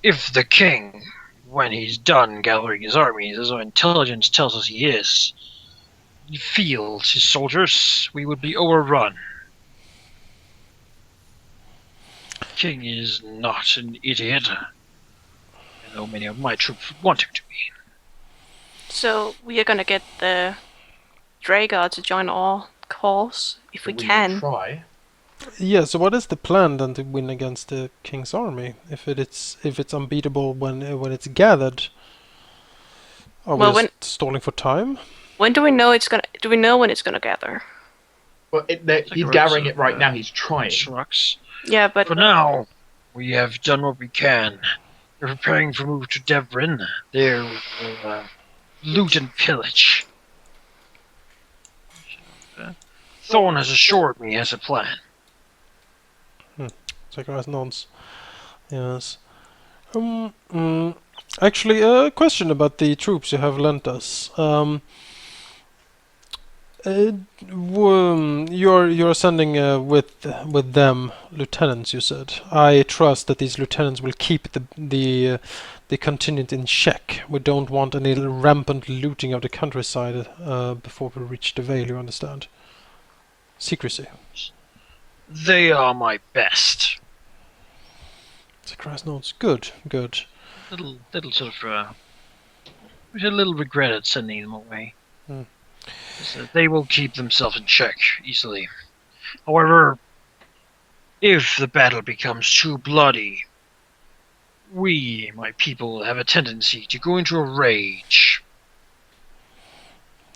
If the king, when he's done gathering his armies, as our intelligence tells us he is, fields his soldiers, we would be overrun. The king is not an idiot, though many of my troops would want him to be. So we are gonna get the Dragar to join our cause if we can. Try. Yeah, so what is the plan then to win against the king's army? If it's unbeatable when it's gathered, are we Well, just stalling for time? when do we know it's gonna? Do we know when it's gonna gather? Well, he's gathering it right now. He's trying. Shrugs. Yeah, but For now, we have done what we can. We're preparing for move to Devrin. There we will loot and pillage. Thorn has assured me he has a plan. Zacharias nods. Yes. Actually, a question about the troops you have lent us. You're sending with them lieutenants. You said. I trust that these lieutenants will keep the contingent in check. We don't want any rampant looting of the countryside before we reach the Vale. You understand? Secrecy. They are my best. Zacharias nods. Good. Little sort of. We had a little regret at sending them away. They will keep themselves in check easily. However, if the battle becomes too bloody, we, my people, have a tendency to go into a rage.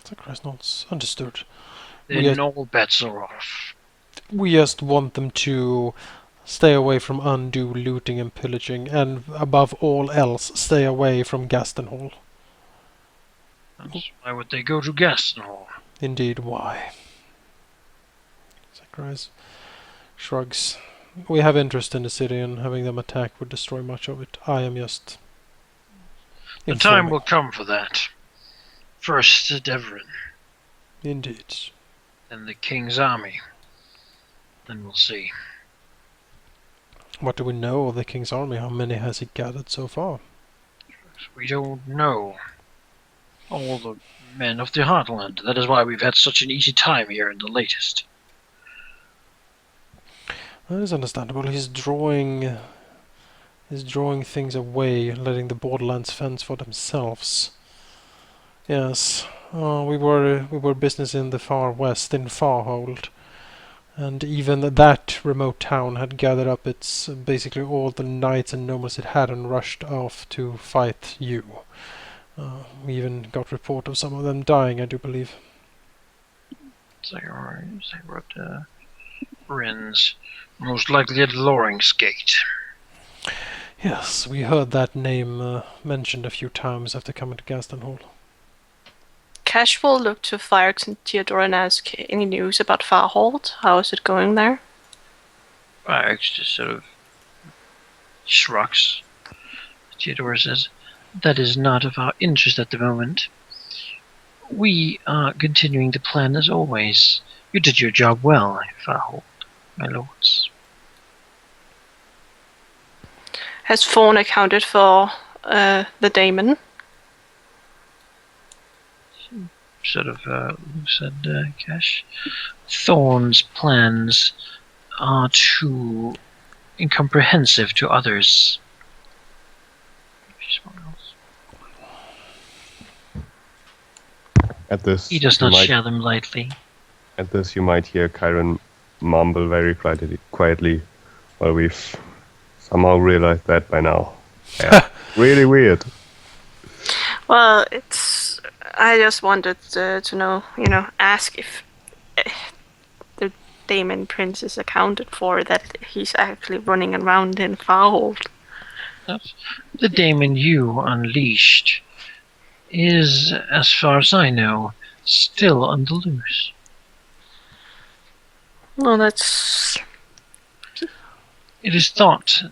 Zacharias nods. Understood. Then all bets are off. We just want them to stay away from undue looting and pillaging, and above all else, stay away from Gastenhall. Why would they go to Gastenhall? Indeed, why? Zacharias shrugs. We have interest in the city, and having them attack would destroy much of it. I am just The time will come for that. First to Devrin. Indeed. Then the king's army. Then we'll see. What do we know of the king's army? How many has he gathered so far? We don't know. All the men of the Heartland. That is why we've had such an easy time here in the latest. That is understandable. He's drawing things away, letting the borderlands fence for themselves. Yes, we were business in the far west, in Farhold, and even that remote town had gathered up its basically all the knights and nobles it had and rushed off to fight you. We even got report of some of them dying, I do believe. They were at Bryn's, most likely at Loring's-gate. Yes, we heard that name mentioned a few times after coming to Gastenhall. Cash will look to Firx and Theodore and ask any news about Farhold. How is it going there? Firx just sort of shrugs. Theodore says, "That is not of our interest at the moment. We are continuing the plan as always. You did your job well, Farhold, my lords." Has Fawn accounted for the daemon? Sort of said Cash. Thorn's plans are too incomprehensive to others. At this, He does not share them lightly. At this, you might hear Chiron mumble very quietly. Well, we've somehow realized that by now. Yeah. Really weird. Well, I just wanted to know, ask if the Daemon Prince is accounted for, that he's actually running around in Farhold. The daemon you unleashed is, as far as I know, still on the loose. Well, that's... It is thought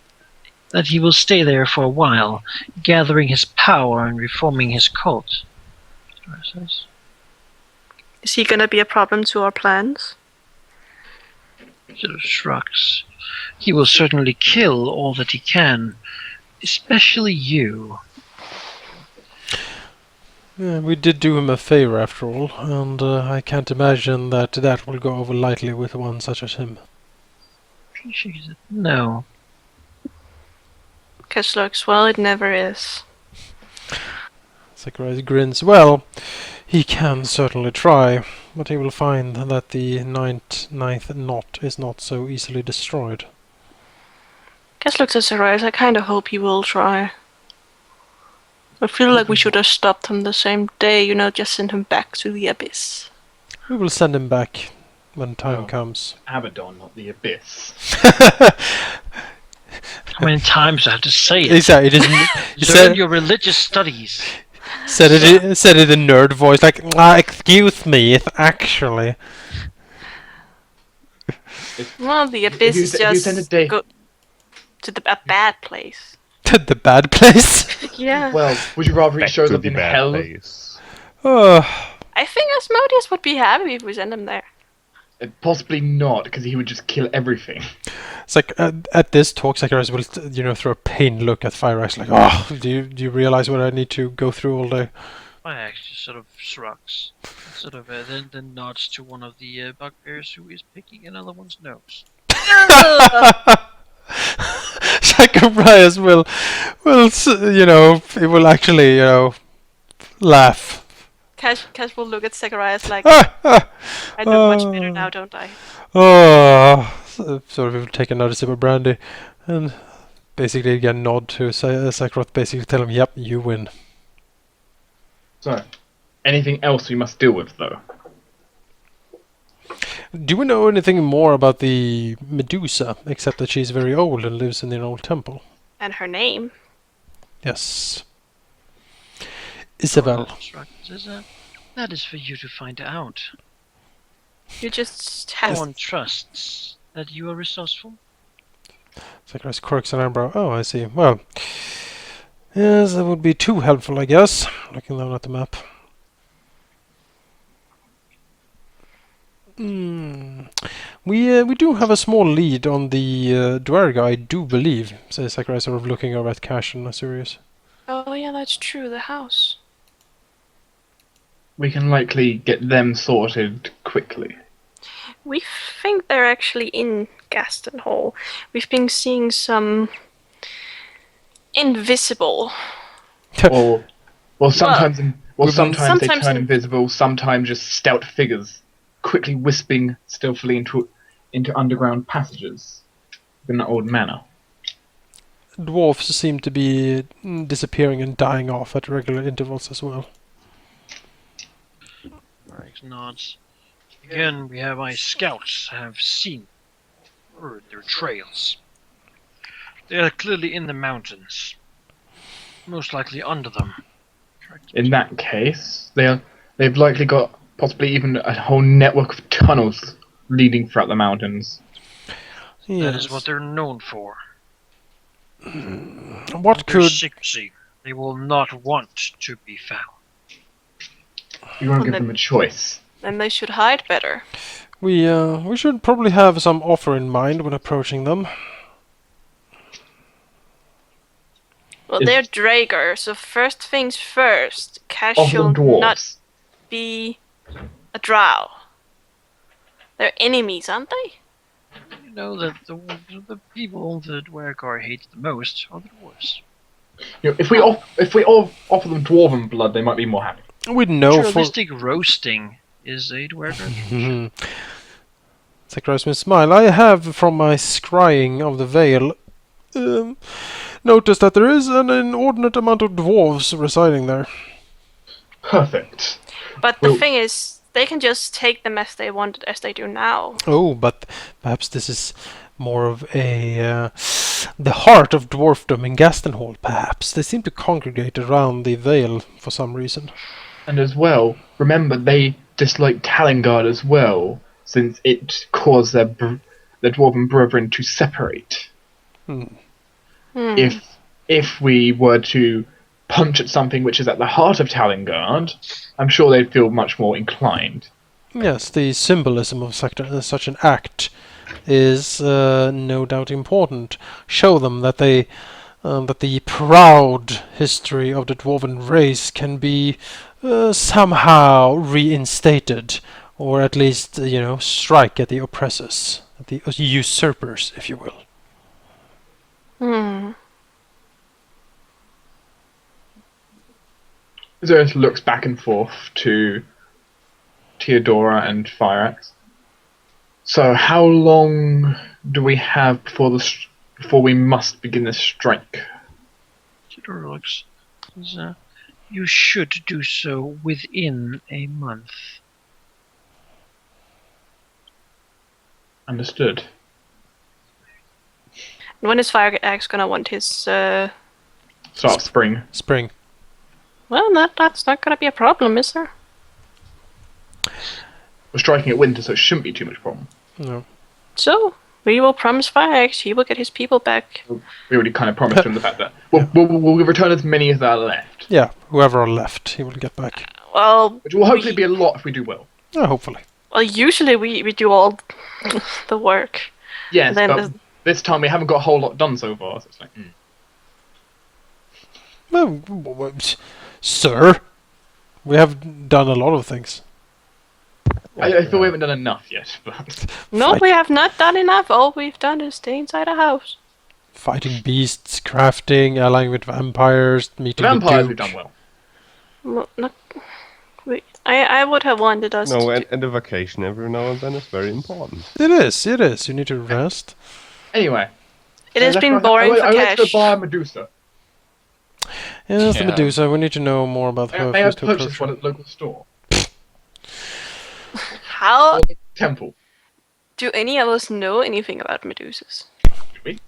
that he will stay there for a while, gathering his power and reforming his cult. Is he gonna be a problem to our plans? Sort of shrugs. He will certainly kill all that he can, Especially you. Yeah, we did do him a favor after all, and I can't imagine that that will go over lightly with one such as him. Appreciate it. No. Cash looks, well, it never is. Zacharias grins. Well, he can certainly try, but he will find that the ninth knot is not so easily destroyed. Cash looks at Zacharias, I kind of hope he will try. I feel like we should have stopped him the same day, just send him back to the abyss. We will send him back when time comes. Abaddon, not the abyss. How many times do I have to say it? Exactly. It is. Learn your religious studies. Said it in nerd voice, like, excuse me, it's actually. Well, the abyss is just go to a bad place. The bad place? Yeah. Well, would you rather he Back shows to up the in bad hell? place. I think Asmodeus would be happy if we send him there. Possibly not, because he would just kill everything. It's like at this talk, Zacharias will throw a pained look at Fire Ice, like, oh, do you realize what I need to go through all day? I actually sort of shrugs, sort of then nods to one of the bugbears who is picking another one's nose. Zacharias will he will actually laugh. Cash will look at Zacharias like, I look much better now, don't I? Sort of take another sip of brandy, and basically again nod to Zacharias, basically tell him, yep, you win. So, anything else we must deal with, though? Do we know anything more about the Medusa, except that she's very old and lives in an old temple? And her name. Yes. Isabel. That is for you to find out. You just have... No one trusts that you are resourceful. Zacharias quirks an eyebrow. Oh, I see. Well, yes, that would be too helpful, I guess. Looking down at the map. We do have a small lead on the Dwerga, I do believe, says Zacharias, sort of looking over at Cash and Asurius. Oh yeah, that's true, the house. We can likely get them sorted quickly. We think they're actually in Gaston Hall. We've been seeing some invisible. or sometimes sometimes they turn in- invisible, sometimes just stout figures quickly wisping stealthily into underground passages in the old manor. Dwarfs seem to be disappearing and dying off at regular intervals as well. Rex nods. Again, we have my scouts have seen, heard their trails. They are clearly in the mountains, most likely under them. In that case, they've likely got possibly even a whole network of tunnels leading throughout the mountains. Yes. That is what they're known for. What Their could... secrecy. They will not want to be found. You won't give them a choice. Then they should hide better. We should probably have some offer in mind when approaching them. Well, they're Draegr, so first things first. Cash Offer shall them dwarves. not be a drow. They're enemies, aren't they? You know that the people the Dwergar hates the most are the dwarves. You know, if we offer them dwarven blood, they might be more happy. We know for... Ritualistic roasting is a Dwergar. Zacharias will smile. I have, from my scrying of the Vale, noticed that there is an inordinate amount of dwarves residing there. Perfect. But the thing is, they can just take them as they want, as they do now. Oh, but perhaps this is more of a... the heart of dwarfdom in Gaston Hall, perhaps. They seem to congregate around the Vale for some reason. And as well, remember they dislike Talengard as well, since it caused their dwarven brethren to separate. If we were to punch at something which is at the heart of Talengard, I'm sure they'd feel much more inclined. Yes, the symbolism of such an act is no doubt important. Show them that they that the proud history of the dwarven race can be somehow reinstated, or at least, strike at the oppressors, at the usurpers, if you will. Hmm. Zeus looks back and forth to Theodora and Fireaxe. So, how long do we have before we must begin this strike? Theodora looks. You should do so within a month. Understood. When is Fireaxe gonna want his? Start of spring. Spring. Well, that's not gonna be a problem, is there? We're striking at winter, so it shouldn't be too much problem. No. So we will promise Fireaxe he will get his people back. We already kind of promised him the fact that we'll return as many as are left. Yeah, whoever are left, he will get back. Well, Which will hopefully be a lot if we do well. Hopefully. well, usually we do all the work. Yes, Then but this time we haven't got a whole lot done so far, so it's like... Well, sir, we have done a lot of things. I feel we haven't done enough yet, but... No, we have not done enough. All we've done is stay inside a house. Fighting beasts, crafting, allying with vampires, meeting Vampires the we've Duke. done well. Well, not, I would have wanted us No, to... and a vacation every now and then is very important. It is. You need to rest. Anyway. It has been boring for I like to cash. buy a Medusa. Yeah, that's the Yeah. Medusa. We need to know more about her May I first to purchase approach one her. at the local store? How Or the temple? do any of us know anything about Medusas?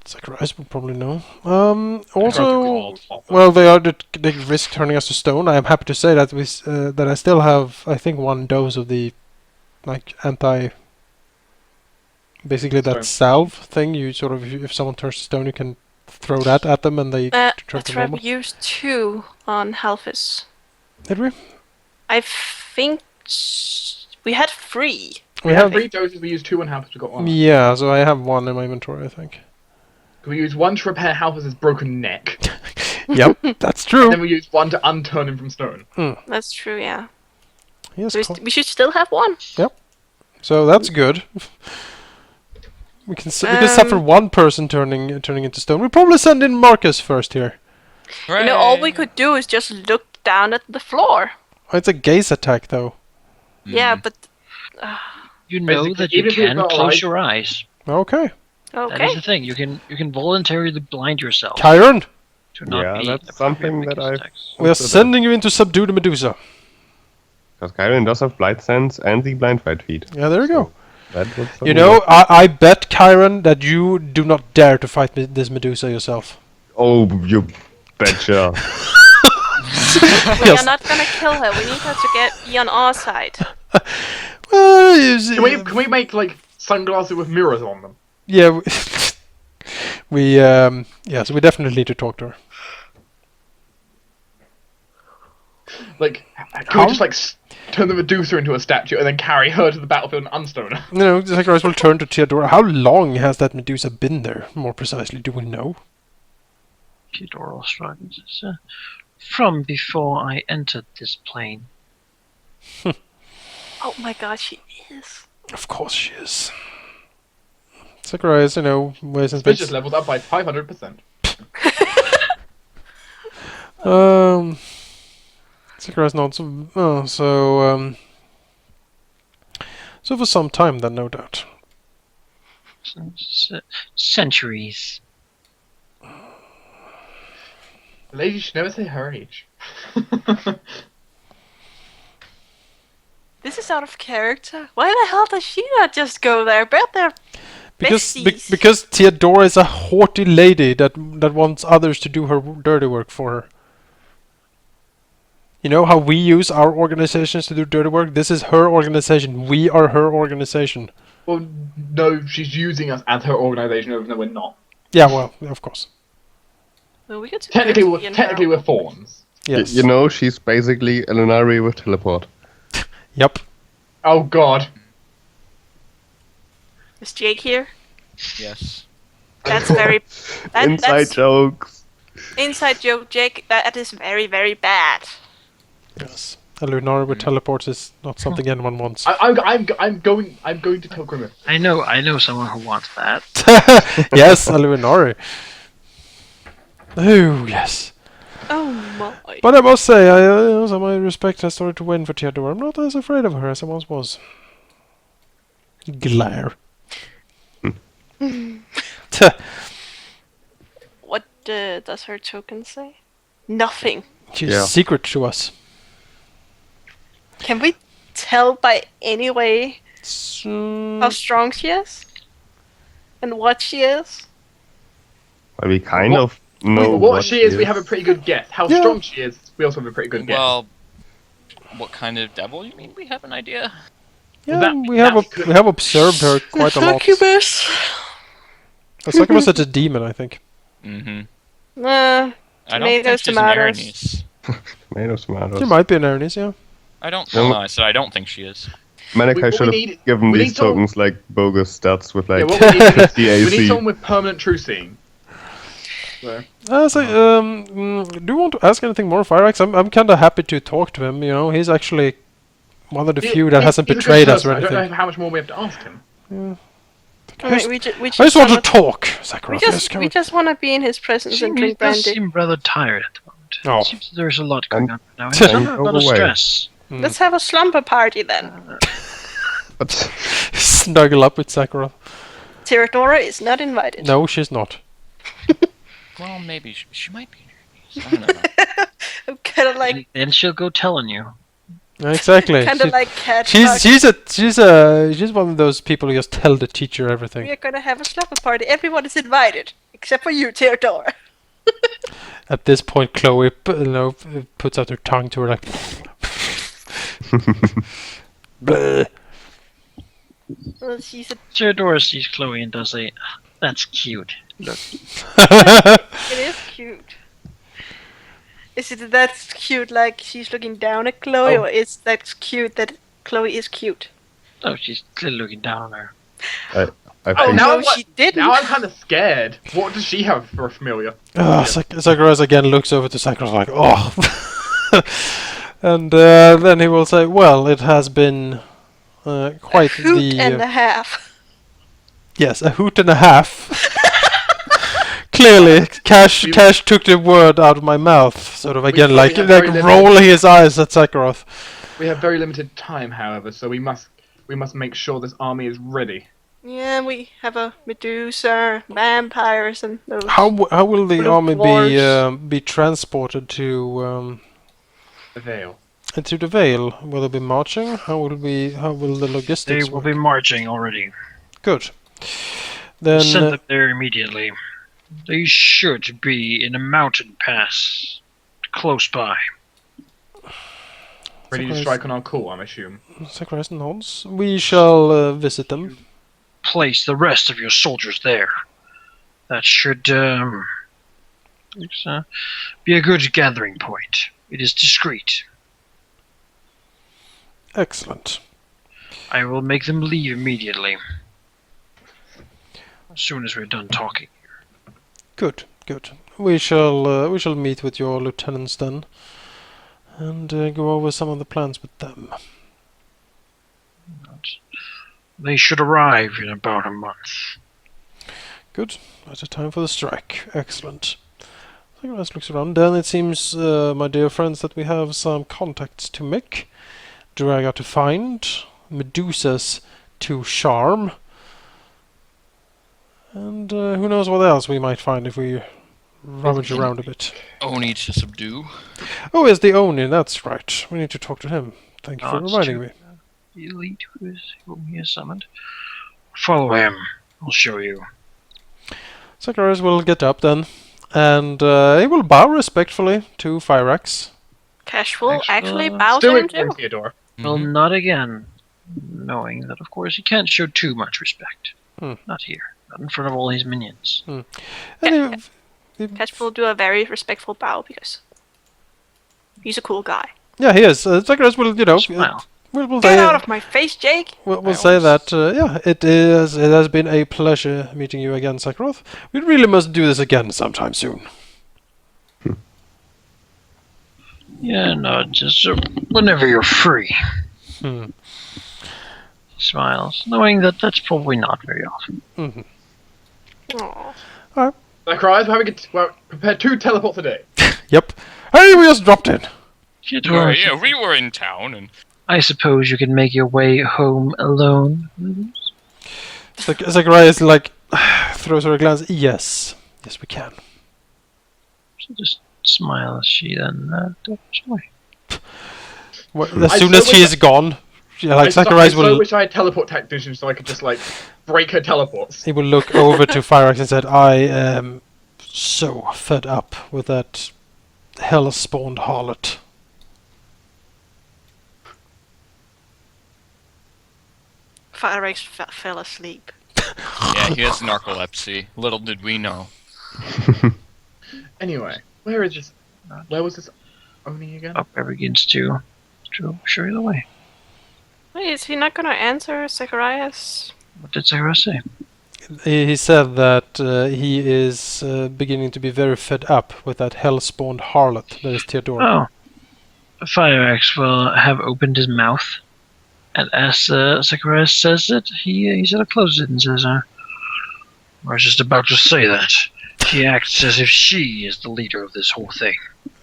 Zacharias would probably know. God, Also, God. well, they risk turning us to stone. I am happy to say that that I still have, I think, one dose of the basically that Stone. salve thing. You sort of, if someone turns to stone, you can throw that at them and they turn That's to right, we normal. used 2 on Halphys. Did we? I think we had 3. We have 3 doses, we use 2 on Halphys, we got 1. Yeah, so I have one in my inventory, I think. We use 1 to repair Halphys' broken neck, Yep, that's and true. then we use 1 to unturn him from stone. That's true, yeah. Yes, We should still have 1. so that's good. We can suffer one person turning into stone. We'll probably send in Marcus first here. You know, all we could do is just look down at the floor. Oh, it's a gaze attack, though. Yeah, but... You know Basically, that you even if we've can got close eyes- your eyes. Okay, That is okay. the thing. You can voluntarily blind yourself Chiron, to not Yeah, be that's appropriate something with that these I've- attacks. we are sending you in to subdue the Medusa. Because Kyron does have blind sense and the blind fight feat. Yeah, there you go. That would You certainly know, work. I bet, Chiron, that you do not dare to fight this Medusa yourself. Oh, you betcha. We are not gonna kill her. We need her to be on our side. Well, you see- Can we make, like, sunglasses with mirrors on them? Yeah, so we definitely need to talk to her. Like, can How? we just, like, turn the Medusa into a statue and then carry her to the battlefield and unstone her? You know, Zacharias will turn to Theodora. How long has that Medusa been there, more precisely? Do we know? Theodora struggles. From before I entered this plane. Oh my god, she is. Of course she is. Zacharias, ways and Suspicious things. levels up by 500%. Zacharias nods. So for some time then, no doubt. Centuries. The lady should never say her age. This is out of character. Why the hell does she not just go there? Bet they're besties. Because Theodora is a haughty lady that wants others to do her dirty work for her. You know how we use our organizations to do dirty work? This is her organization. We are her organization. Well, no, she's using us as her organization, even though we're not. Yeah, well, of course. Well, we could Technically, be in her- we're fawns. Yes. You know, she's basically a Lunari with teleport. Yep. Oh god. Is Jake here? Yes. That's very... Inside that's, jokes. Inside joke, Jake. That is very, very bad. Yes. A Lunari with teleports is not something anyone wants. I'm going to tell Grimmer. I know someone who wants that. Yes, a Lunari. Oh, yes. Oh my. But I must say, so my respect has started to win for Theodora. I'm not as afraid of her as I once was. Glare. What does her token say? Nothing. She's Yeah. secret to us. Can we tell by any way So, how strong she is? And what she is? Well, we kind What- of know What she is, we have a pretty good guess. How Yeah. strong she is, we also have a pretty good guess. Well, what kind of devil you mean? We have an idea. yeah, that- we have that could- we have observed her quite a lot. Succubus. The succubus is a demon, I think. Mm-hmm. Uh, I don't Tomatoes, think she's an tomatoes. Aranis. tomatoes. She might be an Aranis, yeah. I don't. No. No, I said I don't think she is. Manic, I What should we have need- given we these need someone- tokens like bogus stats with Yeah, like what we need, we need DAC. someone with permanent true seeing. So, Do you want to ask anything more, Fireaxe? I'm kind of happy to talk to him. You know, he's actually one of the few that hasn't he's a good betrayed us or person. I don't anything. know how much more we have to ask him. I mean, we I just just want to wanna- talk, We Sakura. Yes, just, come we on. just want to be in his presence and He drink does brandy. seem rather tired at the moment. Oh. It seems there's a lot going on now. He's And under a lot of overweight. stress. Let's have a slumber party then. But Snuggle up with Sakura. Theodora is not invited. No, she's not. Well, maybe she might be an Aranis. I don't know. I'm kind of like, Then she'll go telling you. Exactly. kind of like cat. She's one of those people who just tell the teacher We everything. are gonna have a slumber party. Everyone is invited except for you, Theodora. At this point, Chloe, puts out her tongue to her like. Bleh. Well, she's a, Theodora sees Chloe and does a, that's cute. Look, it is cute. Is it that cute like she's looking down at Chloe, or is that cute that Chloe is cute? oh, she's clearly looking down on her. I Oh think no, now she didn't. Now I'm kind of scared. What does she have for a familiar? Sakura again looks over to Sakura like, oh. And then he will say, well, it has been quite a hoot the... and a half. Yes, a hoot and a half. Clearly, Cash took the word out of my mouth, sort of again, we like have very rolling his eyes at Sakharov. We have very limited time, however, so we must make sure this army is ready. Yeah, we have a Medusa, vampires, and those. How will the Blue army dwarves. be transported to The veil. into the Vale? Will they be marching? How will the They logistics will work? be marching already. Good. We'll Then send them there immediately. They should be in a mountain pass close by. Ready to Surprise. strike on our call, I'm assuming. Sakura nods. We shall visit them. Place the rest of your soldiers there. That should be a good gathering point. It is discreet. Excellent. I will make them leave immediately. As soon as we're done talking. Good. We shall meet with your lieutenants then, and go over some of the plans with them. They should arrive in about a month. Good. That's the time for the strike. Excellent. Sakura looks around. Then it seems, my dear friends, that we have some contacts to make. Draga to find. Medusas to charm. And who knows what else we might find if we rummage around a bit. Oni to subdue. Oh, yes, the Oni, that's right. We need to talk to him. Thank you for It's reminding too- me. The elite whom he has summoned. Follow him. I'll show you. Sakura will get up then, and he will bow respectfully to Fireaxe. Cash will actually Excellent. bow Do to him it, too. Theodora. Well, not again. Knowing that, of course, he can't show too much respect. Hmm. Not here. Not in front of all his minions. And Cash will do a very respectful bow because he's a cool guy. yeah, he is. Sakura will, Smile. we'll Get say, out of my face, Jake! we'll say that, yeah, it has been a pleasure meeting you again, Sakharov. We really must do this again sometime soon. Yeah, no, just whenever you're free. Hmm. He smiles, knowing that that's probably not very often. Aw. Zacharias, we're prepared 2 teleports a day. Yep. Hey, we just dropped in. Theodora, Yeah, we were in town, and I suppose you can make your way home alone. Zacharias like throws her a glance. Yes, we can. So just smile as she then delivers away. Well, as I soon so as she wish is gone, like I Zacharias so will wish I had teleport technician so I could just like break her teleports. he will look over to Fyrax and said, "I am so fed up with that hell-spawned harlot." Fyrax fell asleep. yeah, he has narcolepsy. Little did we know. Anyway, where is this? Where was this Oni again? Bugbear begins to show you the way. Wait, is he not gonna answer Zacharias? What did Sarah say? He said that he is beginning to be very fed up with that hell-spawned harlot that is Theodora. Oh, Fireaxe will have opened his mouth, and as Zacharias says it, he sort of closes it and says, I was just about to say that. She acts as if she is the leader of this whole thing.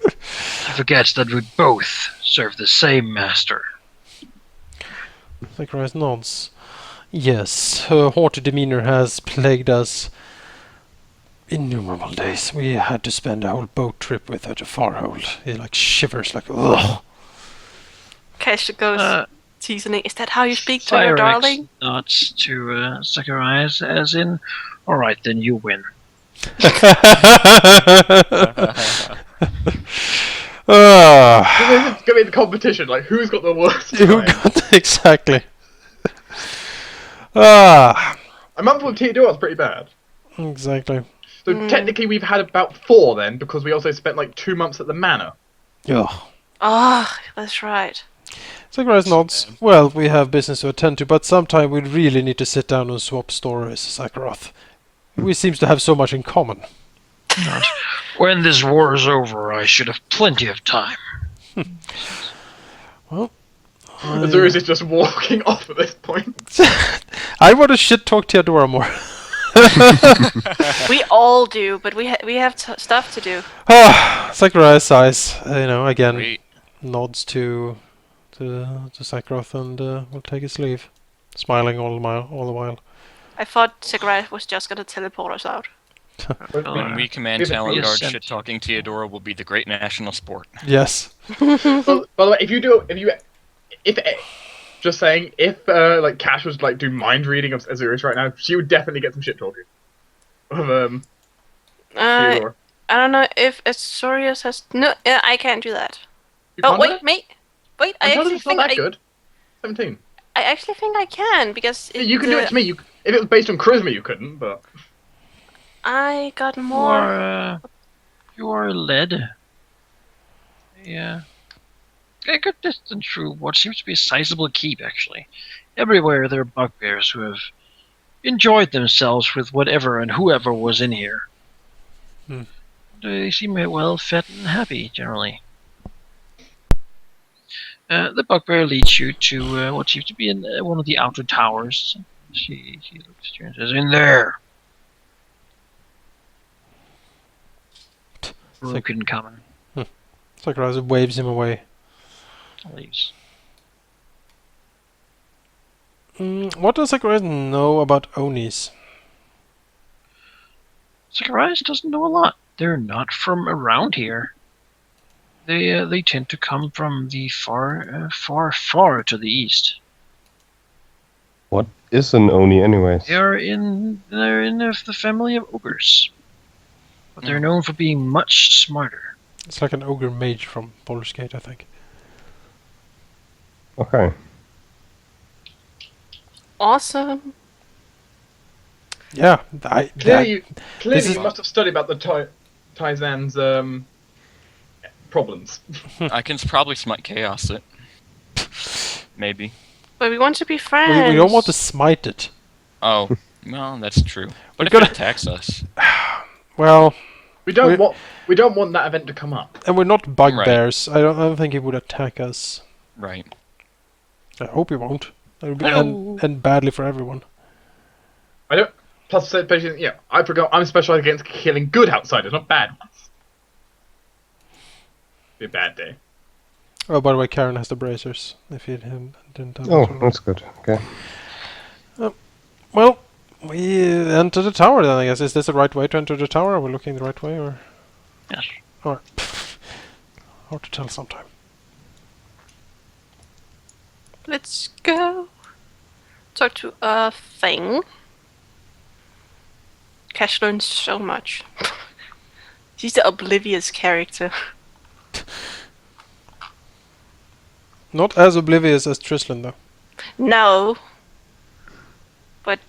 She forgets that we both serve the same master. Zacharias nods. Yes, her haughty demeanor has plagued us innumerable days. We had to spend a whole boat trip with her to Farhold. He like shivers like ugh. Cash goes seasoning. Is that how you speak to your Fireaxe darling? nods to Zacharias as in, alright then you win. It's gonna be the competition. Like, who's got the worst Who time? got exactly? Ah, A month with Theodora is pretty bad. exactly. So technically, we've had about 4 then, because we also spent like 2 months at the manor. Yeah. Ah, that's right. Zacharias nods. Well, we have business to attend to, but sometime we really need to sit down and swap stories, Zakharoth. We seem to have so much in common. Not. When this war is over, I should have plenty of time. Well, Azurus is just walking off at this point. I want to shit talk Theodora more. We all do, but we have stuff to do. Zacharias sighs, again, Great. nods to Zakharoth and will take his leave, smiling all the while. I thought Zacharias was just gonna teleport us out. When we command Give it Talon free Guard, assent. shit-talking Theodora will be the great national sport. Yes. Well, by the way, if just saying, if like Cash was like do mind reading of Azurus right now, she would definitely get some shit talking. Of Theodora. I don't know if Azorius has no. I can't do that. You Oh can't do wait, it? mate. Wait, I I'm telling you, actually it's not think that good. 17. I actually think I can because You can do it to me. If it was based on charisma, you couldn't. But I got more. You are led. Yeah. A good distance through what seems to be a sizable keep, actually. Everywhere there are bugbears who have enjoyed themselves with whatever and whoever was in here. Hmm. They seem well fed and happy, generally. The bugbear leads you to what seems to be in one of the outer towers. She looks at you and says, "In there." Broken common. Zacharias waves him away. Leaves. What does Zacharias know about Onis? Zacharias doesn't know a lot. They're not from around here. They tend to come from the far to the east. What is an Oni, anyways? They're in the family of ogres, but they're known for being much smarter. It's like an ogre mage from Baldur's Gate, I think. Okay. Awesome. Yeah, clearly, this is- you must have studied about the Taizan's problems. I can probably smite chaos it. Maybe. But we want to be friends. we don't want to smite it. Oh, well, that's true. But if gotta- it attacks us, Well, We don't want that event to come up. And we're not bugbears. Right. I don't think he would attack us. Right. I hope he won't. That would be Hello. end badly for everyone. I don't. Plus, yeah, I forgot. I'm specialized against killing good outsiders, not bad ones. Be a bad day. Oh, by the way, Karen has the bracers. If you didn't have Oh, that already. that's good. Okay. Well, we enter the tower then, I guess. Is this the right way to enter the tower? Are we looking the right way, or...? Yes. Alright. Hard to tell sometime. Let's go. Talk to a thing. Cash learns so much. He's the oblivious character. Not as oblivious as Trislin, though. No. But,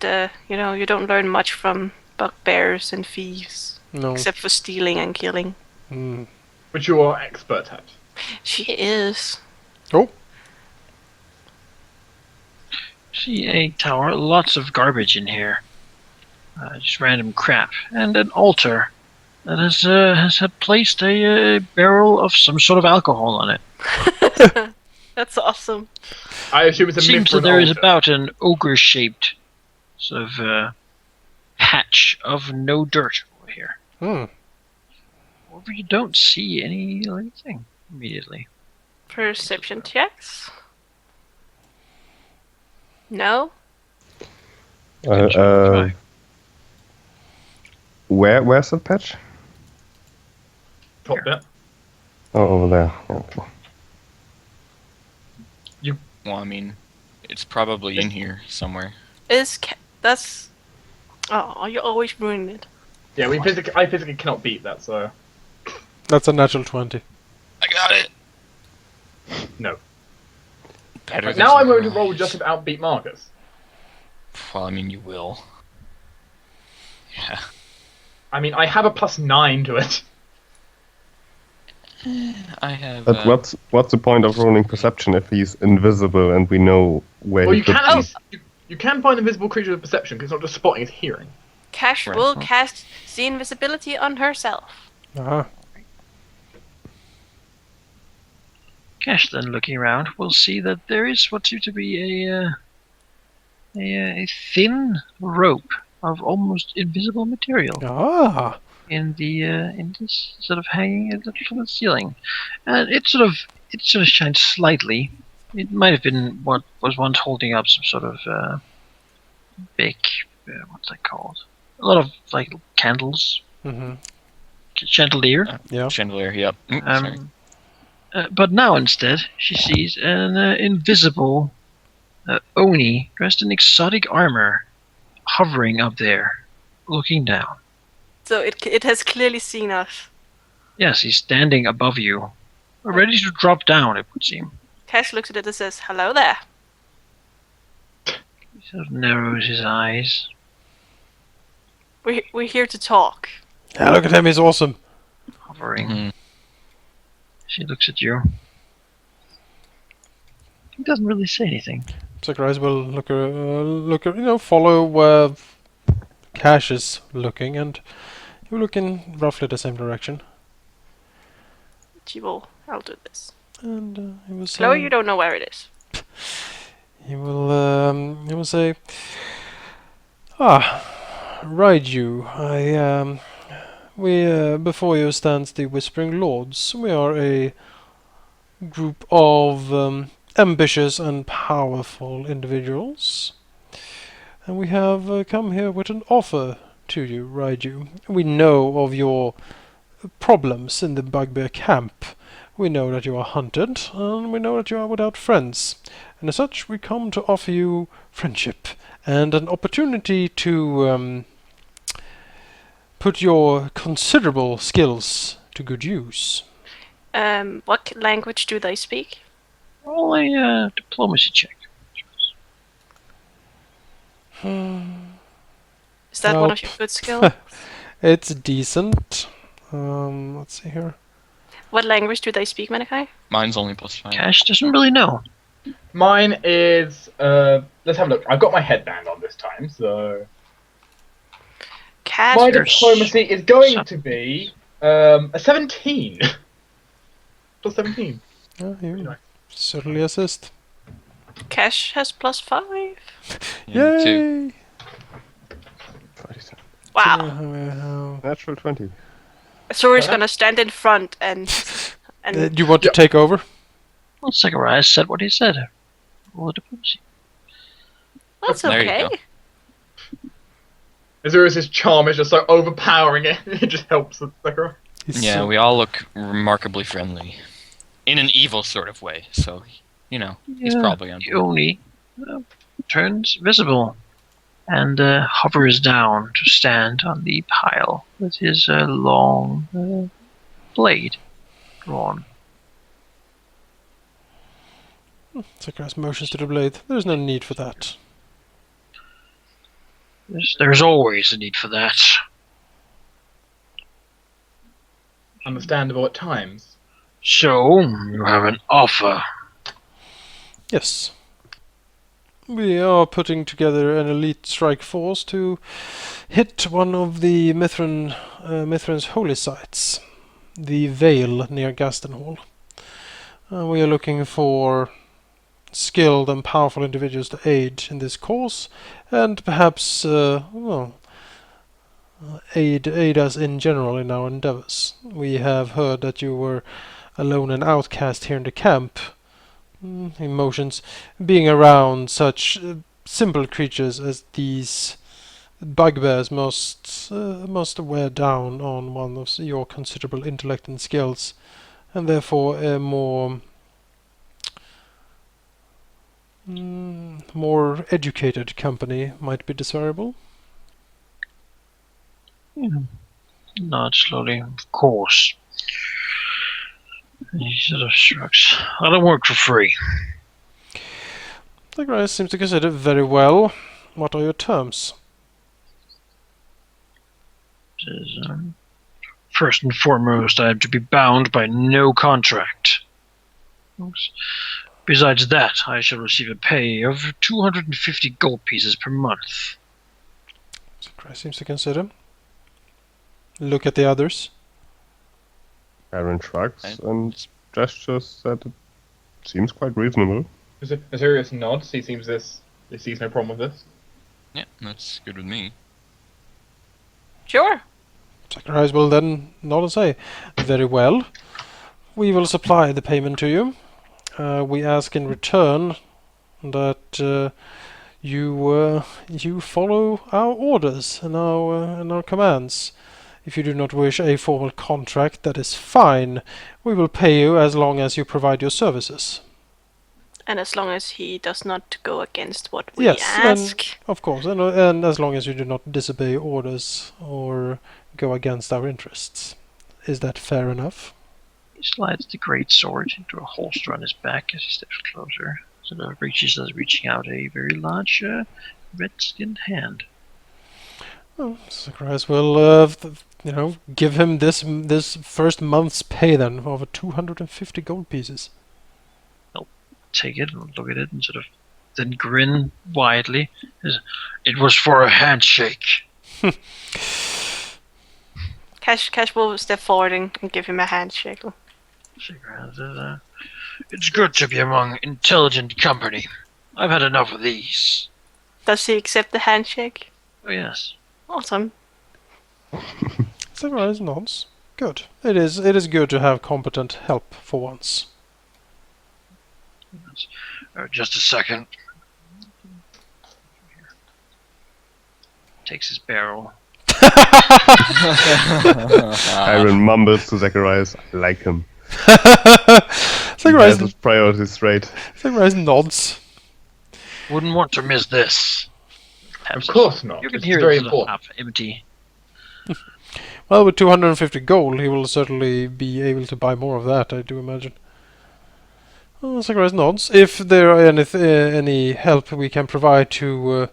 you know, you don't learn much from bugbears and thieves. No. Except for stealing and killing. Mm. Which you are expert at. She is. Oh, See a tower, lots of garbage in here. Just random crap. And an altar that has had placed a barrel of some sort of alcohol on it. That's awesome. I assume it's a Seems myth for that an there is altar. about an ogre-shaped sort of patch of no dirt over here. However, you don't see anything immediately. Perception checks? No? Try. Where's the patch? Top bit. Oh, over there. Okay. Well, I mean, it's probably in here somewhere. That's... Oh, you always ruin it. Yeah, I physically cannot beat that, so that's a natural 20. I got it. no. Better But than now I'm going to some- roll just to outbeat Marcus. Well, I mean, you will. Yeah. I mean, I have a +9 to it. I have. But what's the point of rolling perception if he's invisible and we know where Well, he you could can be? you can find invisible creatures with perception because it's not just spotting; it's hearing. Cash Right. will cast the invisibility on herself. Ah. Cash, then looking around, will see that there is what seems to be a thin rope of almost invisible material Ah. in this sort of hanging at the ceiling, and it sort of shines slightly. It might have been what was once holding up some sort of big what's that called? A lot of like candles, Mm-hmm. chandelier. Yeah. Chandelier, yep. Sorry. But now instead, she sees an invisible Oni dressed in exotic armor hovering up there, looking down. So it has clearly seen us. Yes, he's standing above you, ready to drop down, it would seem. Cash looks at it and says, "Hello there." He sort of narrows his eyes. We're here to talk. Yeah, look at him, he's awesome. Hovering. Mhm. She looks at you. He doesn't really say anything. Zacharias will follow where Cash is looking, and he will look in roughly the same direction. I'll do this. And he will say, Chloe, you don't know where it is. he will say, Raiju, before you stands the Whispering Lords. We are a group of ambitious and powerful individuals, and we have come here with an offer to you, Raiju. We know of your problems in the Bugbear camp. We know that you are hunted, and we know that you are without friends. And as such, we come to offer you friendship and an opportunity to put your considerable skills to good use. What language do they speak? Roll a diplomacy check. Is that one of your good skills? It's decent. Let's see here. What language do they speak, Menakai? Mine's only +5. Cash doesn't really know. Mine is. Let's have a look. I've got my headband on this time, so Cash. my There's diplomacy is going to be A 17. Plus 17. You nice. certainly assist. Cash has +5. Yeah, me too. Yay! 47. Wow. Natural 20. So we're gonna stand in front and Do you want to Yep. take over? Well, Sakurai said what he said. Roll the diplomacy. that's There you okay. go. Azura's charm is just so overpowering it. It just helps the Sakurai. Yeah, we all look remarkably friendly. In an evil sort of way, so, he's probably on He board. only turns visible and hovers down to stand on the pile with his long blade drawn. Sakurai's motions to the blade. There's no need for that. There's always a need for that. Understandable at times. So, you have an offer. Yes. We are putting together an elite strike force to hit one of the Mithran's holy sites, the Vale near Gastenhall. We are looking for skilled and powerful individuals to aid in this cause, and perhaps, aid us in general in our endeavors. We have heard that you were alone and outcast here in the camp. Emotions being around such simple creatures as these bugbears must wear down on one of your considerable intellect and skills, and therefore a more educated company might be desirable. Nod slowly. Of course. He sort of shrugs. I don't work for free. The guy seems to consider very well. What are your terms? Says, first and foremost, I am to be bound by no contract. Besides that, I shall receive a pay of 250 gold pieces per month. The guy seems to consider. Look at the others. Aaron shrugs and gestures that it seems quite reasonable. Azurius nods. He sees no problem with this. Yeah, that's good with me. Sure. Zacharias will then nod and say, very well. We will supply the payment to you. We ask in return that you follow our orders and our commands. If you do not wish a formal contract, that is fine. We will pay you as long as you provide your services. And as long as he does not go against what we Yes, ask. Of course, and as long as you do not disobey orders or go against our interests. Is that fair enough? He slides the great sword into a holster on his back as he steps closer. Sort of reaching out a very large red-skinned hand. Well, Zacharias will, give him this first month's pay then of over 250 gold pieces. Take it and look at it and sort of then grin widely. It was for a handshake. Cash will step forward and give him a handshake. Shake her hand, says, it's good to be among intelligent company. I've had enough of these. Does he accept the handshake? Oh yes. Awesome. Zacharias nods. Good. It is good to have competent help for once. Just a second. Takes his barrel. Aaron mumbles to Zacharias, I like him. He Zacharias, has his priorities straight. Zacharias nods. Wouldn't want to miss this. Of course not. You can It's hear very it sort of important. half empty. Well, with 250 gold, he will certainly be able to buy more of that, I do imagine. Zacharias nods. If there are any help we can provide to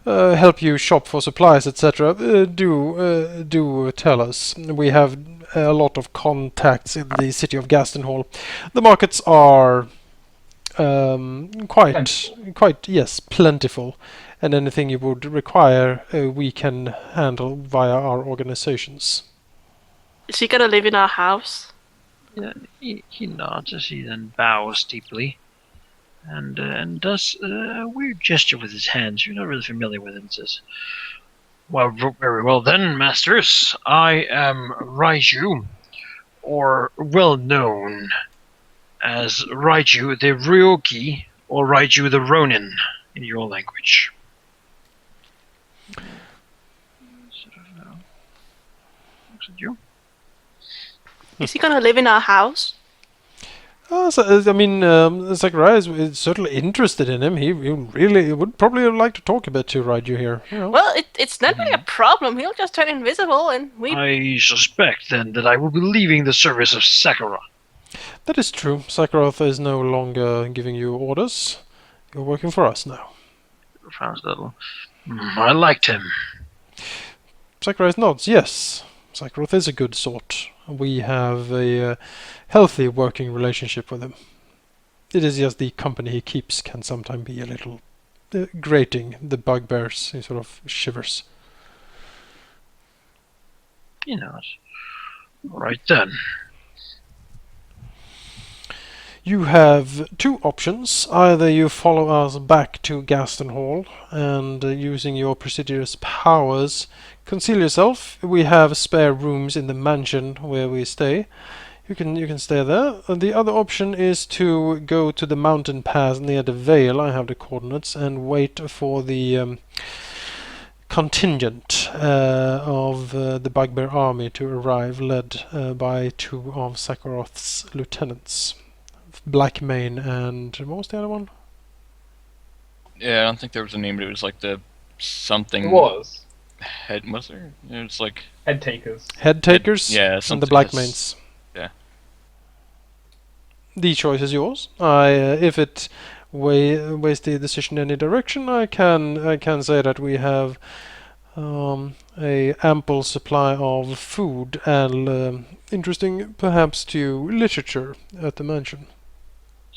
help you shop for supplies, etc., do tell us. We have a lot of contacts in the city of Gastenhall. The markets are quite plentiful, and anything you would require we can handle via our organizations. Is he gonna live in our house? Yeah, he nods as he then bows deeply, and does a weird gesture with his hands. You're not really familiar with it. And says, "Well, very well then, masters. I am Raiju, or well known as Raiju the Ryoki, or Raiju the Ronin in your language." Looks at you. Is he gonna live in our house? I mean, Zachariah is certainly interested in him. He really would probably like to talk a bit to Raiju here. You know. Well, it's not really a problem. He'll just turn invisible and we. I suspect then that I will be leaving the service of Sakura. That is true. Sakharov is no longer giving you orders. You're working for us now. Frowns a little. I liked him. Sakharov nods. Yes, Sakharov is a good sort. We have a healthy working relationship with him. It is just the company he keeps can sometimes be a little grating. The bugbears, he sort of shivers. You know it. All right then. You have two options. Either you follow us back to Gaston Hall and using your prestigious powers conceal yourself. We have spare rooms in the mansion where we stay. You can stay there. The other option is to go to the mountain pass near the Vale. I have the coordinates and wait for the contingent of the Bugbear army to arrive, led by two of Sakharov's lieutenants. Blackmane and what was the other one? Yeah, I don't think there was a name, but it was like the something. It was. Head, was there? It was like. Head takers. Head takers Yeah, and the something. Blackmanes. Yeah. The choice is yours. If it weighs the decision in any direction, I can say that we have a ample supply of food and interesting, perhaps, to you, literature at the mansion.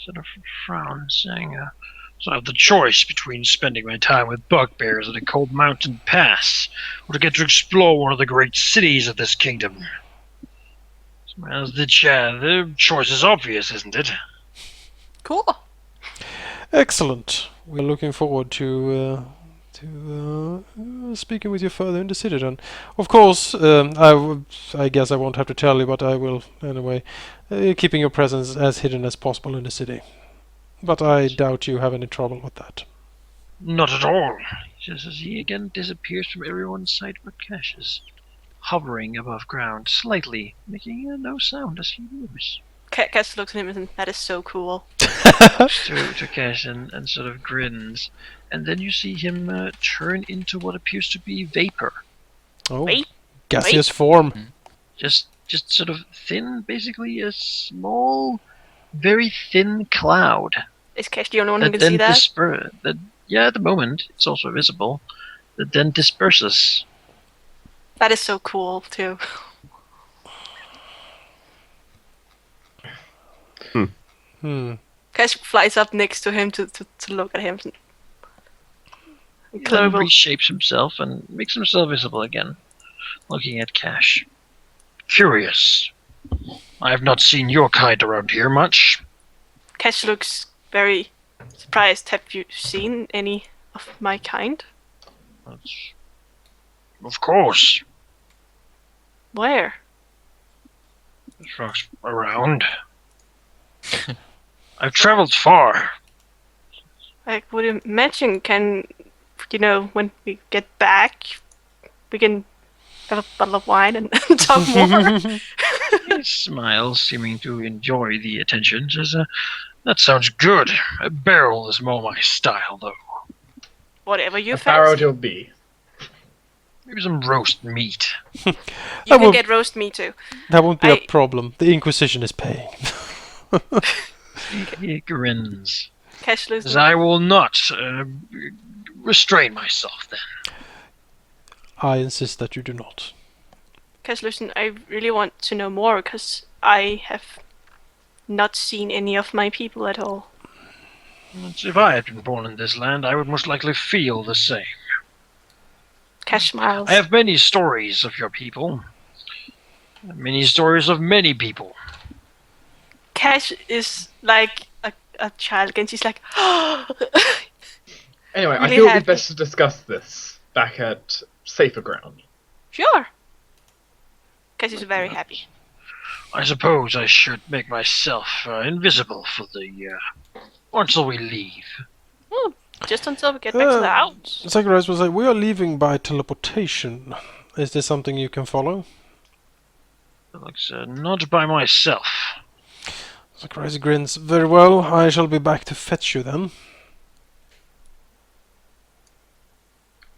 Sort of frown, saying, "So I have the choice between spending my time with bugbears at a cold mountain pass, or to get to explore one of the great cities of this kingdom. Well, the choice is obvious, isn't it?" Cool. Excellent. We're looking forward to speaking with you further in the city. Then, of course, I guess I won't have to tell you, but I will anyway. Keeping your presence as hidden as possible in the city. But I doubt you have any trouble with that. Not at all. Just as he again disappears from everyone's sight, but Cash is hovering above ground, slightly, making no sound as he moves. Cass looks at him and that is so cool. to Cash and sort of grins, and then you see him turn into what appears to be vapor. Oh, Wait. gaseous form. Just sort of thin, basically a small, very thin cloud. Is Cash the only one who That can see then that? yeah, at the moment it's also visible. That then disperses. That is so cool too. Cash flies up next to him to look at him. He then Clover. reshapes himself and makes himself visible again, looking at Cash. Curious. I have not seen your kind around here much. Cash looks very surprised. Have you seen any of my kind? Of course. Where? This rock's around. I've traveled far. I would imagine when we get back, we can have a bottle of wine and talk more. He smiles, seeming to enjoy the attention. Says, "That sounds good. A barrel is more my style, though. Whatever you A barrel fancy. it'll be. Maybe some roast meat." You I can will- get roast meat too. That won't be a I- problem. The Inquisition is paying. He grins. Cash looks. Says, "I will not restrain myself then." I insist that you do not. Cash listen, I really want to know more because I have not seen any of my people at all. If I had been born in this land, I would most likely feel the same. Cash smiles. I have many stories of your people. Many stories of many people. Cash is like a child again. She's like, Anyway, I Really feel it would happy. be best to discuss this back at safer ground. sure. Cash is very happy. I suppose I should make myself invisible for the until we leave. Just until we get back to the house. Zacharias was like, we are leaving by teleportation. Is this something you can follow? Looks not by myself. Zacharias grins. Very well, I shall be back to fetch you then.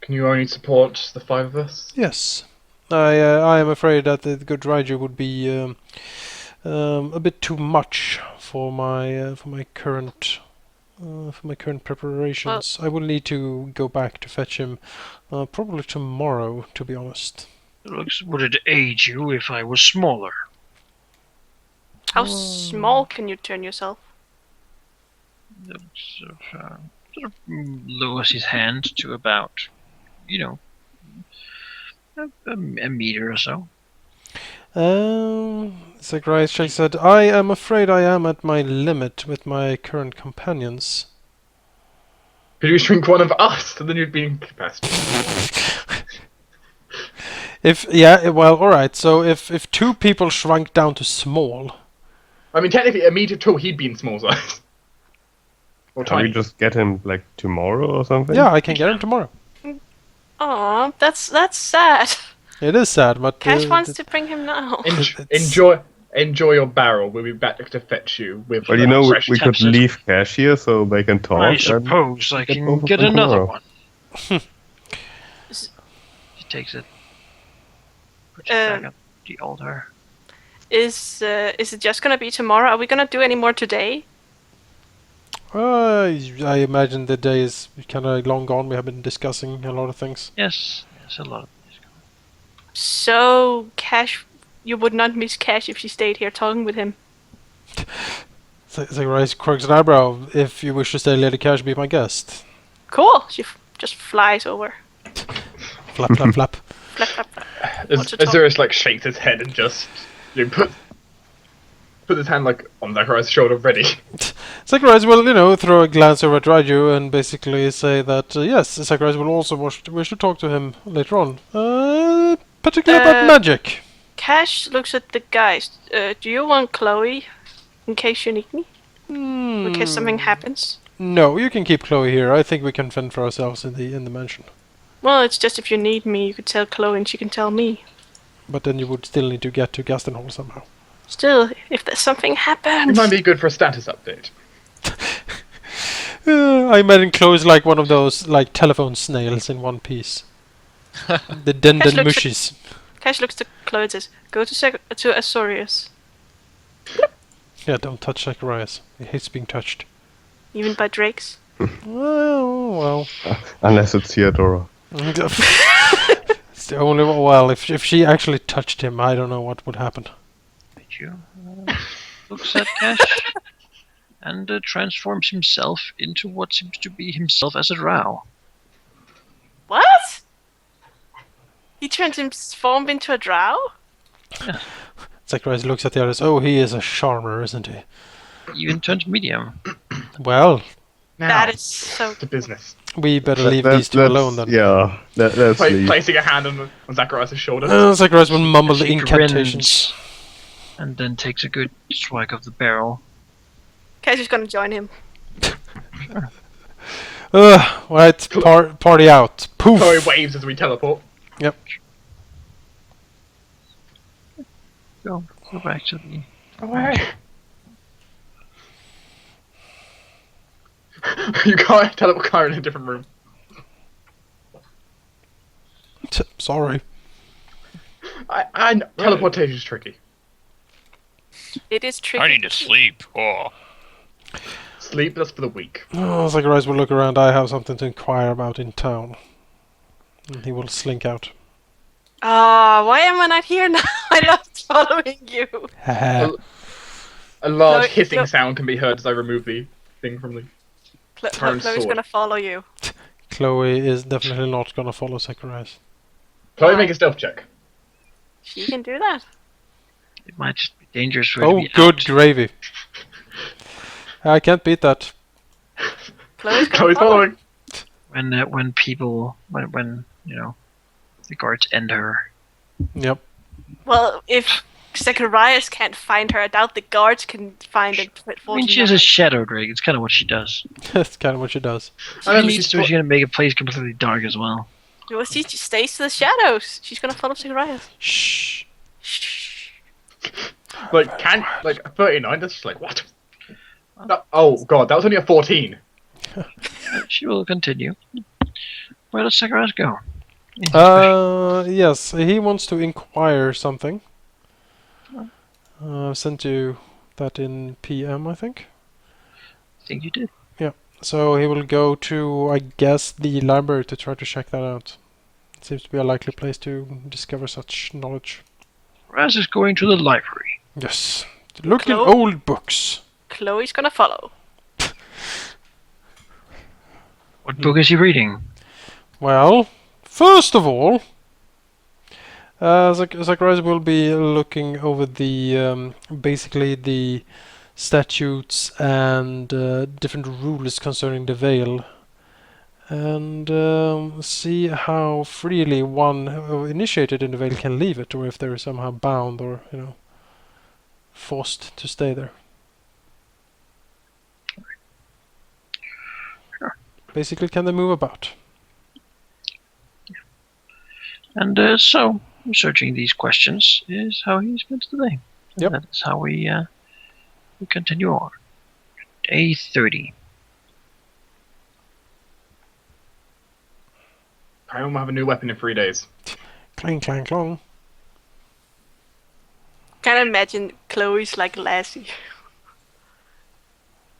Can you only support the 5 of us? Yes. I am afraid that the good Raiju would be a bit too much for my current preparations. I will need to go back to fetch him probably tomorrow, to be honest. Would it aid you if I was smaller? How small can you turn yourself? Sort of lowers his hand to about, a meter or so. Zacharias said, I am afraid I am at my limit with my current companions. Could you shrink one of us, and then you'd be incapacitated. Alright, so if 2 people shrunk down to small... I mean, technically, a meter tall, he'd be in small size. Or Can we tiny. just get him like tomorrow or something? Yeah, I can get him tomorrow. Aw, that's sad. It is sad, but... Cash wants to bring him now. Enjoy your barrel. We'll be back to fetch you with. Well, you know, fresh we could temperature. leave Cash here so they can talk. I and suppose I get can both of get them another tomorrow. one. He takes it. Puts it back up the altar. Is it just gonna be tomorrow? Are we gonna do any more today? I imagine the day is kind of long gone. We have been discussing a lot of things. Yes, a lot of things. So, Cash, you would not miss Cash if she stayed here talking with him. Zacharias quirks an eyebrow. If you wish to stay, Lady Cash, be my guest. Cool. She just flies over. Flap, flap, flap. Flap, flap, flap. Azurus like shakes his head and just put his hand like on Zacharias' shoulder, ready. Zacharias will, throw a glance over at Raiju and basically say that, yes, Zacharias will also wish to talk to him later on. Particularly about magic. Cash looks at the guys. Do you want Chloe in case you need me? In case something happens? No, you can keep Chloe here. I think we can fend for ourselves in the mansion. Well, it's just if you need me, you could tell Chloe and she can tell me. But then you would still need to get to Gastenhall somehow. Still, if there's something It happens... might be good for a status update. I imagine Chloe's like one of those like telephone snails in one piece. The Denden Mushies. Cash looks to Chloe and says, go to Azorius. Yeah, don't touch Zacharias. He hates being touched. Even by drakes. Well. Unless it's Theodora. It's the only well, if she actually touched him, I don't know what would happen. Raiju looks at Cash and transforms himself into what seems to be himself as a drow. What? He transformed into a drow? Zacharias looks at the others. Oh, he is a charmer, isn't he? Even turned medium. Well, Now, That is so... to business. we better leave these two alone then. Yeah, let's leave. Placing a hand on Zacharias' shoulder. Zacharias will mumble the She incantations. grins and then takes a good swag of the barrel. Cash is gonna join him. Right, party out. Poof! Chloe waves as we teleport. Yep. Go back to the... Away. You can't teleport Kyra in a different room. Sorry. I know. Teleportation is tricky. It is tricky. I need to sleep. Oh. Sleep, that's for the weak. Oh, Zacharias will look around. I have something to inquire about in town. And he will slink out. Why am I not here now? I loved following you. A large Chloe- hissing Chloe- sound can be heard as I remove the thing from the... Turn Chloe's sword. gonna follow you. Chloe is definitely not gonna follow Zacharias. Chloe, make a stealth check. She can do that. It might just be dangerous for her to Oh, be good out. gravy. I can't beat that. Chloe's gonna Chloe's follow. following. When people when the guards end her. Yep. Well, if Zacharias can't find her, I doubt the guards can find it. I mean, she has a shadow drake. It's kind of what she does. That's kind of what she does. If I she remember needs she's to, she's gonna make a place completely dark as well. Well, she stays to the shadows. She's gonna follow Zacharias. Shh. Shh. Like, can't. Like, a 39? That's just like, what? No, oh, God, that was only a 14. She will continue. Where does Zacharias go? Yes, he wants to inquire something. I sent you that in PM, I think. I think you did. So he will go to, I guess, the library to try to check that out. It seems to be a likely place to discover such knowledge. Raz is going to the library. Yes. Look in Chloe? old books. Chloe's gonna follow. What book is he reading? Well, first of all, Zacharias will be looking over the basically the statutes and different rules concerning the veil, and see how freely one initiated in the veil can leave it, or if they're somehow bound or forced to stay there. Sure. Basically, can they move about? And so, researching these questions is how he spends the day. Yep. That is how we continue on. Day 30. I will have a new weapon in 3 days. Clang, clang, clong. Can't imagine Chloe's like Lassie.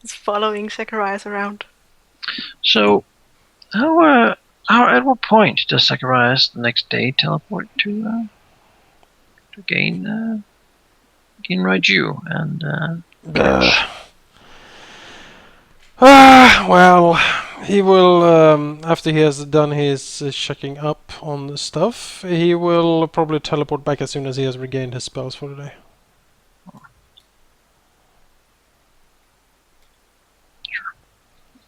Just following Zacharias around. So, how at what point does Zacharias the next day teleport to gain Raiju and Well, he will, after he has done his checking up on the stuff, he will probably teleport back as soon as he has regained his spells for the day.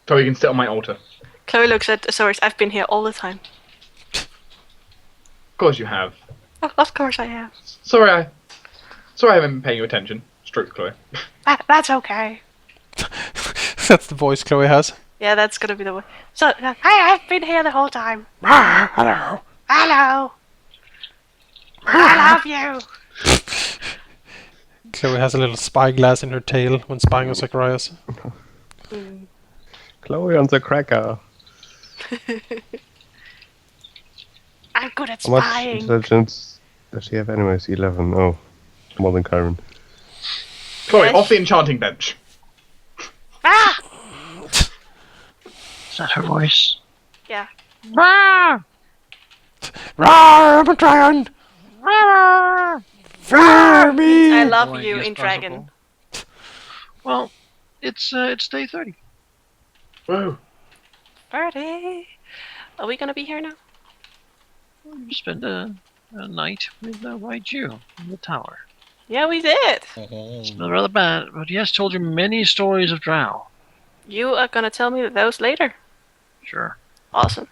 So you can sit on my altar. Chloe looks at Azores. I've been here all the time. Of course you have. Oh, of course I have. Sorry I haven't been paying you attention. Stroke Chloe. That's okay. That's the voice Chloe has. Yeah, that's gonna be the one. So, I've been here the whole time. Hello. Hello. I love you. Chloe has a little spyglass in her tail when spying on Zacharias. Chloe on the cracker. I'm good at How much spying. intelligence does she have anyways? 11. Oh, more than Kyron. Chloe, Yes. off the enchanting bench. Ah! is that her voice? Yeah. Ah! Rawr, I'm a dragon! Fear me! I love Annoying you as in Dragon. possible. Well, it's day 30. Whoa. Birdie. Are we gonna be here now? You spend a night with Raiju in the tower. Yeah, we did. It's not rather bad, but he has told you many stories of Drow. You are gonna tell me those later. Sure. Awesome.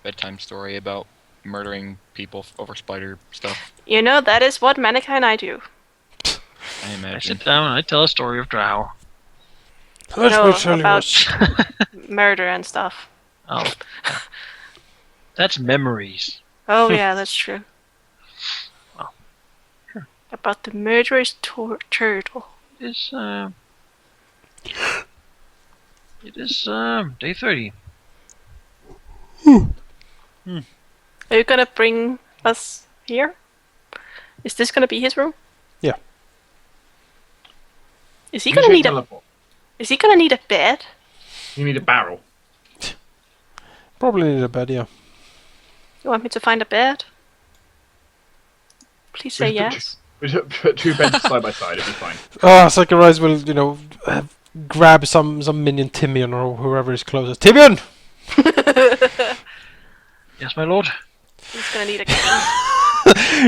Bedtime story about murdering people over spider stuff. You know, that is what Manika and I do. I I imagine. sit down and I tell a story of Drow. Let No, me tell you about- this. Murder and stuff. Oh. That's memories. Oh, yeah, that's true. Well, sure. About the murderous turtle. It is day 30. Are you gonna bring us here? Is this gonna be his room? Yeah. Is he gonna need a Is he gonna need a bed? You need a barrel. Probably need a bed, yeah. You want me to find a bed? Please say We should yes. We should put 2 beds side by side, it'll be fine. Zacharias will, grab some minion Timian or whoever is closest. Timian! Yes, my lord. He's gonna need a cane.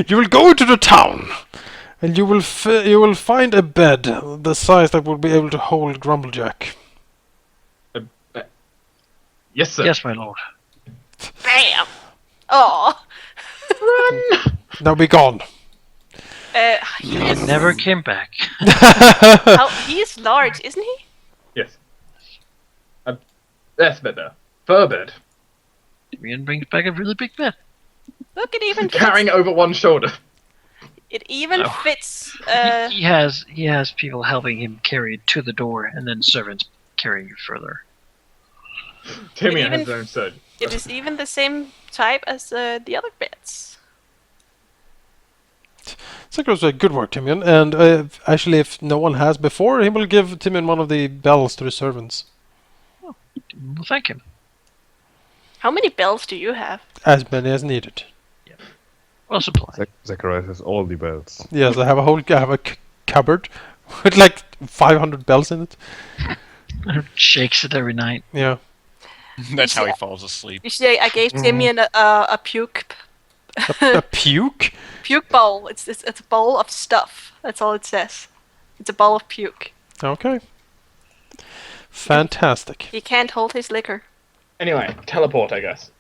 You will go into the town, and you will find a bed the size that will be able to hold Grumblejack. Yes, sir. Yes, my lord. Bam! Oh. Run! Now be gone. He He is never came back. he is large, isn't he? Yes. That's better. Fur bed. Timian brings back a really big bed. Look, it even Carrying it fits. over one shoulder. It even Oh. fits. He has people helping him carry it to the door, and then servants carrying it further. Timian even- has his own surgeon. It is even the same type as the other beds. Sakura's a good work, Timian. And actually, if no one has before, he will give Timian one of the bells to the servants. Well, thank him. How many bells do you have? As many as needed. Well supplied. Zacharias has all the bells. Yes, I have a cupboard with like 500 bells in it. Shakes it every night. Yeah. That's how he falls asleep. You see, I gave Timian a puke A puke? puke bowl. It's a bowl of stuff. That's all it says. It's a bowl of puke. Okay. Fantastic. He can't hold his liquor. Anyway, teleport, I guess.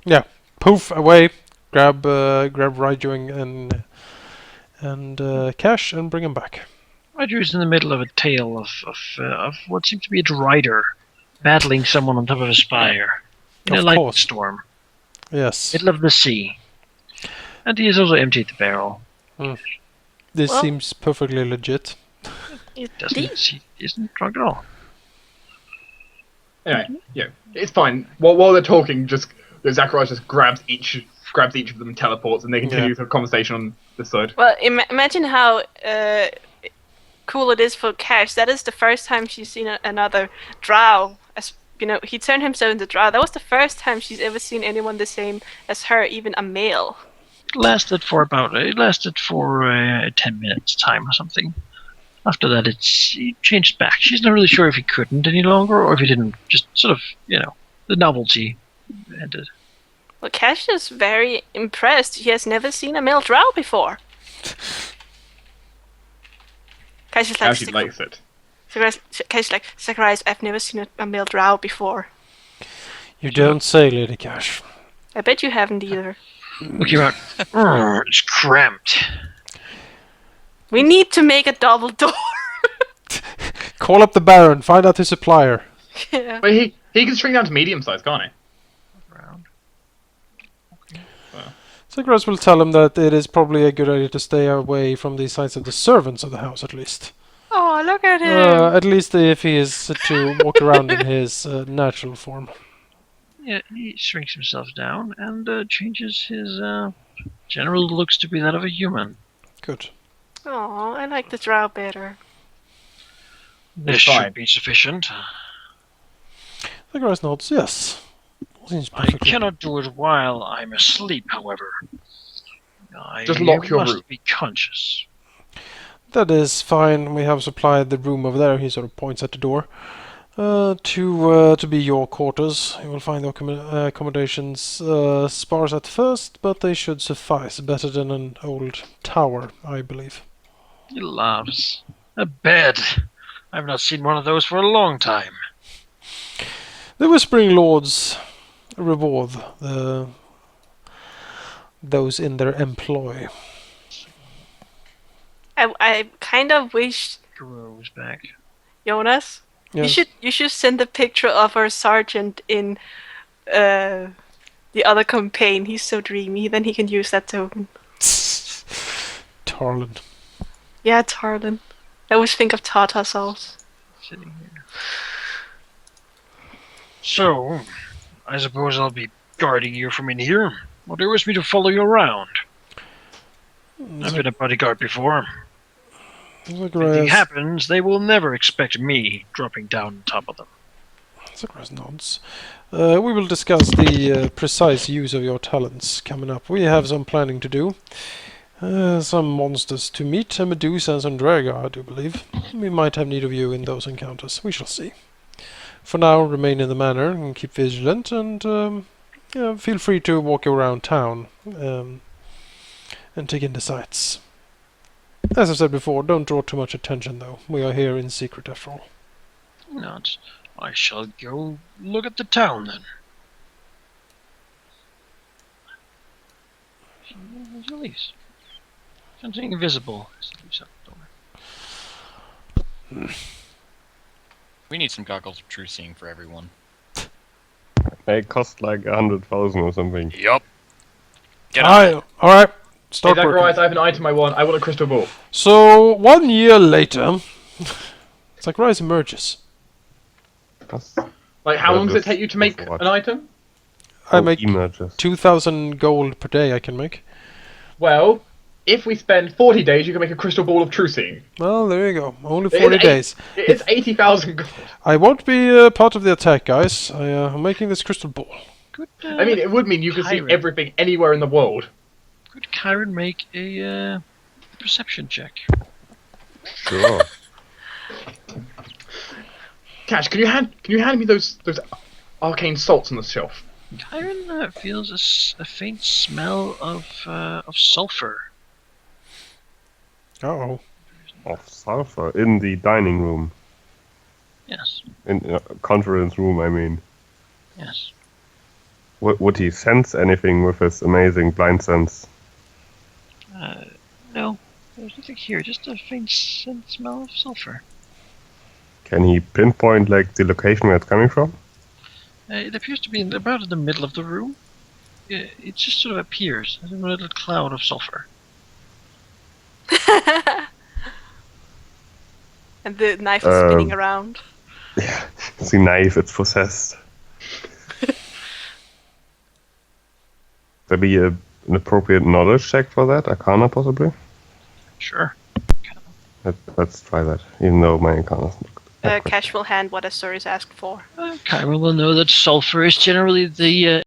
Yeah. Poof away. Grab Raiju and Cash and bring him back. Raiju's in the middle of a tale of what seems to be a rider battling someone on top of a spire in a Of lightning course. storm, Yes. middle of the sea. And he has also emptied the barrel. This Well- seems perfectly legit. He isn't drunk at all. Anyway, yeah, it's fine. While they're talking, just Zacharias just grabs each of them and teleports, and they continue the conversation on this side. Well, imagine how cool it is for Cash. That is the first time she's seen another drow. As you know, he turned himself into drow. That was the first time she's ever seen anyone the same as her, even a male. It lasted for 10 minutes time or something. After that, he changed back. She's not really sure if he couldn't any longer, or if he didn't. Just sort of, the novelty ended. Well, Cash is very impressed. He has never seen a male drow before. Cash is like, How she likes it. Cash is like, Zacharias, I've never seen a male drow before. You don't say, Lady Cash. I bet you haven't either. Looking around, it's cramped. We need to make a double door. Call up the Baron, find out his supplier. Yeah. But he can shrink down to medium size, can't he? Around. Zacharias will tell him that it is probably a good idea to stay away from the sights of the servants of the house, at least. Oh, look at him. At least if he is to walk around in his natural form. Yeah, he shrinks himself down and changes his general looks to be that of a human. Good. Oh, I like the drow better. This fine. should be sufficient. Zacharias nods, yes. Seems I perfectly. cannot do it while I'm asleep, however. I Just lock your must room. be conscious. That is fine. We have supplied the room over there. He sort of points at the door. To be your quarters. You will find the accommodations sparse at first, but they should suffice. Better than an old tower, I believe. He laughs. A bed. I've not seen one of those for a long time. The Whispering Lords reward those in their employ. I kind of wish, Grows back. Jonas, Yes. you should send a picture of our sergeant in the other campaign. He's so dreamy. Then he can use that token. Tarlin. Yeah, Tarlin. I always think of tartar sauce. Sitting here. So, I suppose I'll be guarding you from in here. Or do you wish me to follow you around? I've been a bodyguard before. If anything Zacharias happens, they will never expect me dropping down on top of them. nods. We will discuss the precise use of your talents coming up. We have some planning to do. Some monsters to meet, a Medusa and some Draga, I do believe. We might have need of you in those encounters. We shall see. For now, remain in the manor and keep vigilant, and feel free to walk around town and take in the sights. As I said before, don't draw too much attention though. We are here in secret after all. Not. I shall go look at the town then. Release. Something invisible. We need some goggles of true seeing for everyone. They cost like 100,000 or something. Yup. Get on it. Alright, Hey, start working. Zacharias, I have an item I want. I want a crystal ball. So, 1 year later, Zacharias emerges. Like, how Yeah, long does it just- take you to make just what? an item? I make emerges. 2,000 gold per day I can make. Well, if we spend 40 days, you can make a crystal ball of true seeing. Well, there you go. Only It is 40 days. It's 80,000 gold. I won't be part of the attack, guys. I'm making this crystal ball. Could, I mean, it would mean you could see Kyron. everything anywhere in the world. Could Kyron make a perception check? Sure. Cash, can you hand me those arcane salts on the shelf? Kyron feels a faint smell of sulfur. Uh-oh. Of sulfur in the dining room. Yes, In conference room, I mean. yes. Would he sense anything with his amazing blind sense? No, there's nothing here. Just a faint smell of sulfur. Can he pinpoint like the location where it's coming from? It appears to be about in the middle of the room. It just sort of appears as a little cloud of sulfur. And the knife is spinning around. Yeah, it's the knife, it's possessed. Maybe an appropriate knowledge check for that? Arcana, possibly? Sure. Let's try that, even though my Arcana's not good. Cash will hand what Azorius asked for. Kyron will know that sulfur is generally the